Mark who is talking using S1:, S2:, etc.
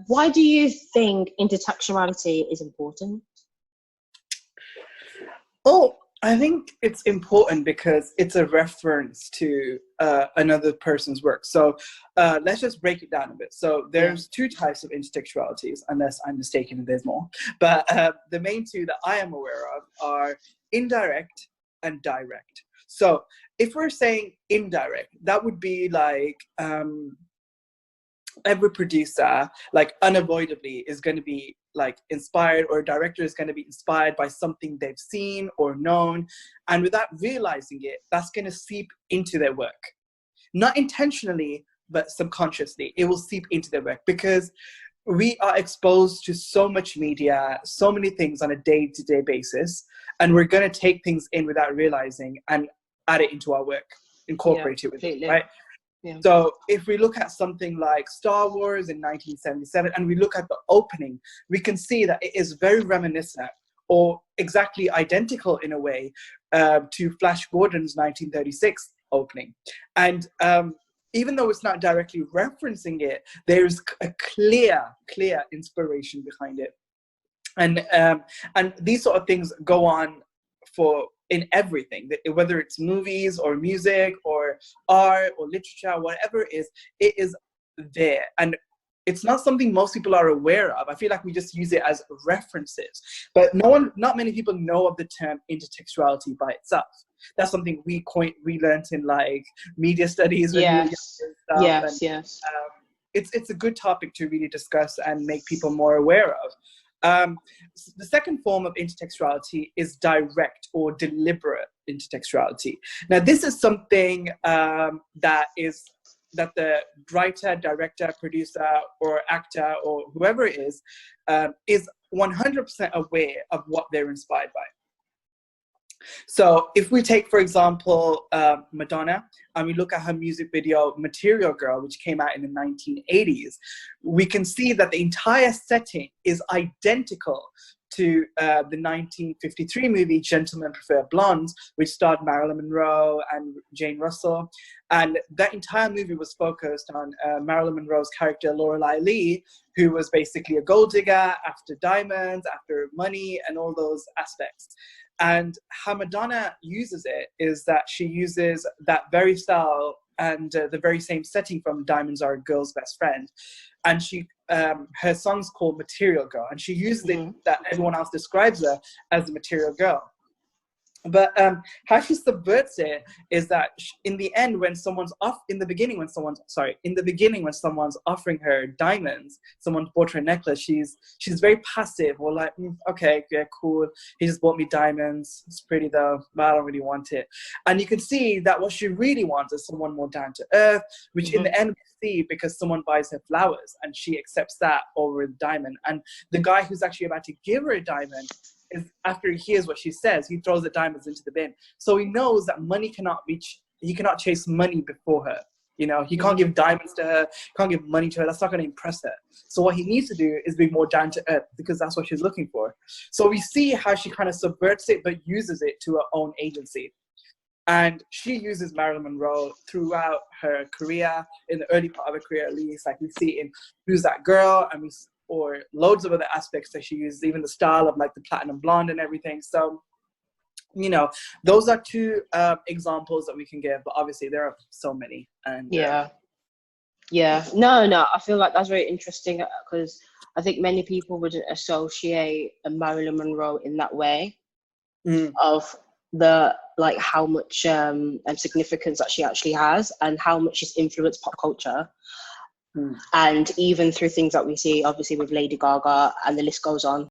S1: Why do you think intertextuality is important?
S2: Oh, I think it's important because it's a reference to another person's work. So let's just break it down a bit. So there's two types of intertextualities, unless I'm mistaken and there's more. But the main two that I am aware of are indirect and direct. So if we're saying indirect, that would be like every producer, like unavoidably, is going to be like inspired, or a director is going to be inspired by something they've seen or known, and without realizing it, that's going to seep into their work. Not intentionally, but subconsciously, it will seep into their work, because we are exposed to so much media, so many things on a day-to-day basis, and we're going to take things in without realizing and add it into our work, incorporate it with it, right?
S1: Yeah.
S2: So if we look at something like Star Wars in 1977, and we look at the opening, we can see that it is very reminiscent, or exactly identical in a way, to Flash Gordon's 1936 opening. And even though it's not directly referencing it, there's a clear inspiration behind it. And these sort of things go on in everything, whether it's movies or music or art or literature, whatever it is there. And it's not something most people are aware of. I feel like we just use it as references, but not many people know of the term intertextuality by itself. That's something we learned in like media studies.
S1: Yes.
S2: It's a good topic to really discuss and make people more aware of. The second form of intertextuality is direct or deliberate intertextuality. Now, this is something that the writer, director, producer, or actor, or whoever it is 100% aware of what they're inspired by. So if we take, for example, Madonna, and we look at her music video Material Girl, which came out in the 1980s, we can see that the entire setting is identical to the 1953 movie Gentlemen Prefer Blondes, which starred Marilyn Monroe and Jane Russell. And that entire movie was focused on Marilyn Monroe's character, Lorelei Lee, who was basically a gold digger after diamonds, after money, and all those aspects. And how Madonna uses it is that she uses that very style and the very same setting from Diamonds Are a Girl's Best Friend. And her song's called Material Girl. And she uses it that everyone else describes her as the material girl. But how she subverts it is that in the end, when someone's in the beginning when someone's offering her diamonds, someone bought her a necklace, she's very passive, or like, okay, yeah, cool, he just bought me diamonds, it's pretty though, but I don't really want it. And you can see that what she really wants is someone more down to earth, which in the end we see because someone buys her flowers and she accepts that over the diamond. And the guy who's actually about to give her a diamond, after he hears what she says, he throws the diamonds into the bin. So he knows that he cannot chase money before her. You know, he can't give diamonds to her, can't give money to her. That's not going to impress her. So what he needs to do is be more down to earth, because that's what she's looking for. So we see how she kind of subverts it, but uses it to her own agency. And she uses Marilyn Monroe throughout her career, in the early part of her career at least. Like we see in Who's That Girl, and or loads of other aspects that she uses, even the style of like the platinum blonde and everything. So, you know, those are two examples that we can give, but obviously there are so many. And
S1: no, I feel like that's very interesting, because I think many people wouldn't associate Marilyn Monroe in that way of the like how much significance that she actually has, and how much she's influenced pop culture. And even through things that we see, obviously, with Lady Gaga, and the list goes on.